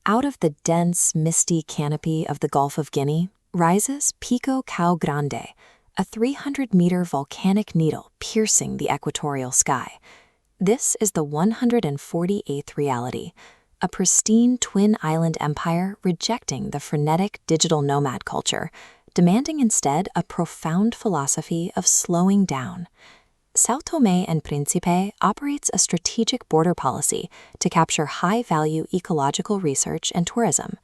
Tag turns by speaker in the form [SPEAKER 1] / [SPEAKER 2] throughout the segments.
[SPEAKER 1] Out of the dense, misty canopy of the Gulf of Guinea rises Pico Grande, a 300-meter volcanic needle piercing the equatorial sky. This is the 148th reality, a pristine twin-island empire rejecting the frenetic digital nomad culture, demanding instead a profound philosophy of slowing down. São Tomé and Príncipe operates a strategic border policy to capture high-value ecological research and tourism.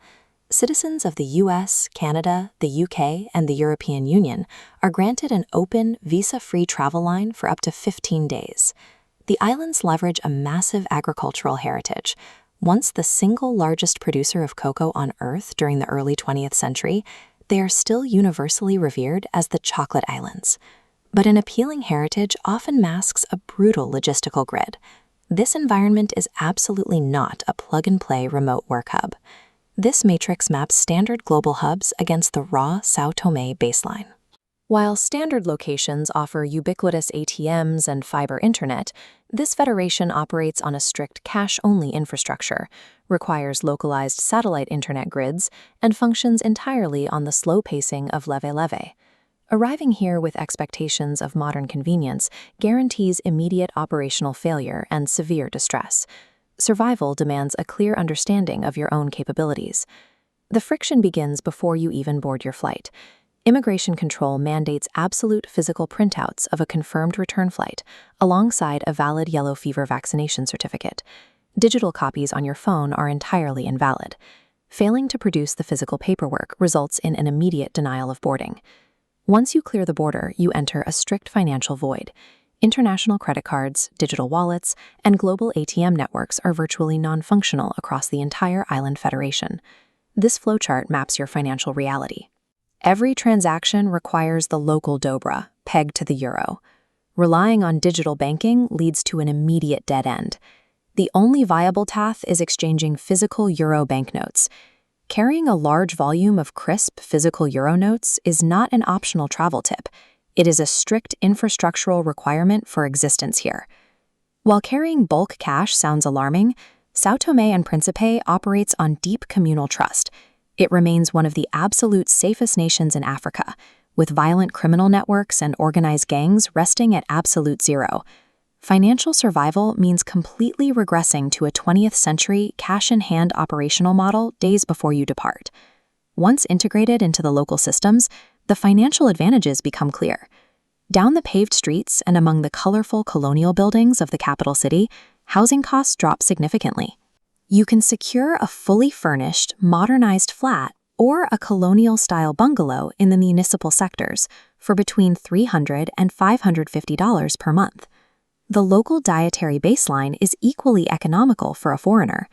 [SPEAKER 1] Citizens of the US, Canada, the UK, and the European Union are granted an open, visa-free travel line for up to 15 days. The islands leverage a massive agricultural heritage. Once the single largest producer of cocoa on Earth during the early 20th century, they are still universally revered as the Chocolate Islands. But an appealing heritage often masks a brutal logistical grid. This environment is absolutely not a plug-and-play remote work hub. This matrix maps standard global hubs against the raw São Tomé baseline. While standard locations offer ubiquitous ATMs and fiber internet, this federation operates on a strict cash-only infrastructure, requires localized satellite internet grids, and functions entirely on the slow pacing of Leve-Leve. Arriving here with expectations of modern convenience guarantees immediate operational failure and severe distress. Survival demands a clear understanding of your own capabilities. The friction begins before you even board your flight. Immigration control mandates absolute physical printouts of a confirmed return flight, alongside a valid yellow fever vaccination certificate. Digital copies on your phone are entirely invalid. Failing to produce the physical paperwork results in an immediate denial of boarding. Once you clear the border, you enter a strict financial void. International credit cards, digital wallets, and global ATM networks are virtually non-functional across the entire island federation. This flowchart maps your financial reality. Every transaction requires the local Dobra, pegged to the euro. Relying on digital banking leads to an immediate dead end. The only viable path is exchanging physical euro banknotes. Carrying a large volume of crisp physical euro notes is not an optional travel tip. It is a strict infrastructural requirement for existence here. While carrying bulk cash sounds alarming, São Tomé and Príncipe operates on deep communal trust. It remains one of the absolute safest nations in Africa, with violent criminal networks and organized gangs resting at absolute zero. Financial survival means completely regressing to a 20th century cash-in-hand operational model days before you depart. Once integrated into the local systems, the financial advantages become clear. Down the paved streets and among the colorful colonial buildings of the capital city, housing costs drop significantly. You can secure a fully furnished, modernized flat or a colonial-style bungalow in the municipal sectors for between $300 and $550 per month. The local dietary baseline is equally economical for a foreigner.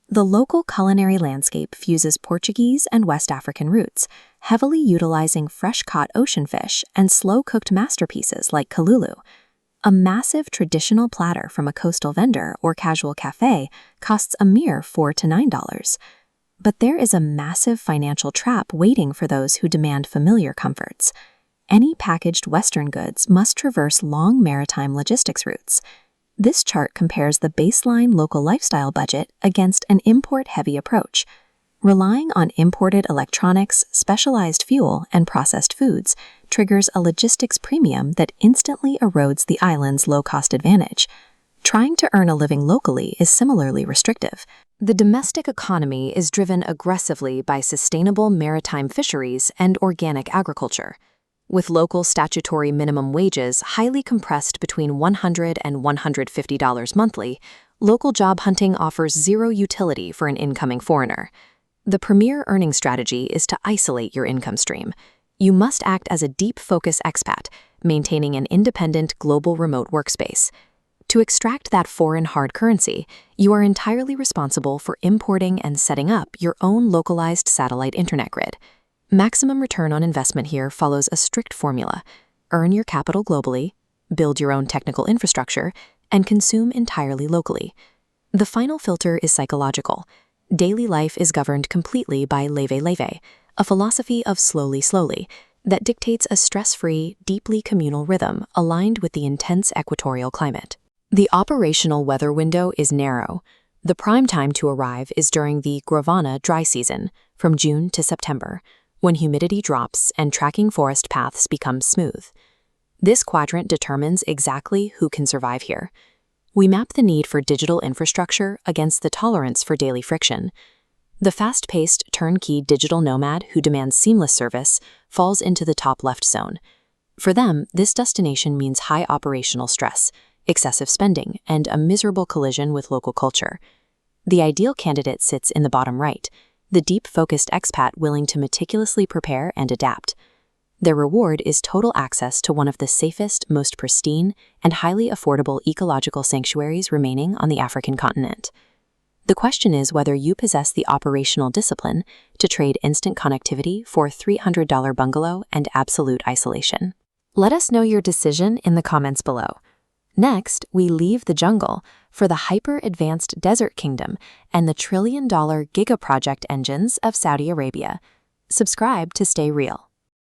[SPEAKER 1] The local culinary landscape fuses Portuguese and West African roots, heavily utilizing fresh-caught ocean fish and slow-cooked masterpieces like kalulu. A massive traditional platter from a coastal vendor or casual cafe costs a mere $4 to $9. But there is a massive financial trap waiting for those who demand familiar comforts. Any packaged Western goods must traverse long maritime logistics routes. This chart compares the baseline local lifestyle budget against an import-heavy approach. Relying on imported electronics, specialized fuel, and processed foods triggers a logistics premium that instantly erodes the island's low-cost advantage. Trying to earn a living locally is similarly restrictive. The domestic economy is driven aggressively by sustainable maritime fisheries and organic agriculture. With local statutory minimum wages highly compressed between $100 and $150 monthly, local job hunting offers zero utility for an incoming foreigner. The premier earning strategy is to isolate your income stream. You must act as a deep focus expat, maintaining an independent global remote workspace. To extract that foreign hard currency, you are entirely responsible for importing and setting up your own localized satellite internet grid. Maximum return on investment here follows a strict formula: earn your capital globally, build your own technical infrastructure, and consume entirely locally. The final filter is psychological. Daily life is governed completely by Leve-Leve, a philosophy of slowly, that dictates a stress-free, deeply communal rhythm aligned with the intense equatorial climate. The operational weather window is narrow. The prime time to arrive is during the Gravana dry season, from June to September, when humidity drops and tracking forest paths become smooth. This quadrant determines exactly who can survive here. We map the need for digital infrastructure against the tolerance for daily friction. The fast-paced, turnkey digital nomad who demands seamless service falls into the top left zone. For them, this destination means high operational stress, excessive spending, and a miserable collision with local culture. The ideal candidate sits in the bottom right, the deep-focused expat willing to meticulously prepare and adapt. Their reward is total access to one of the safest, most pristine, and highly affordable ecological sanctuaries remaining on the African continent. The question is whether you possess the operational discipline to trade instant connectivity for a $300 bungalow and absolute isolation. Let us know your decision in the comments below. Next, we leave the jungle for the hyper-advanced desert kingdom and the trillion-dollar giga project engines of Saudi Arabia. Subscribe to stay real.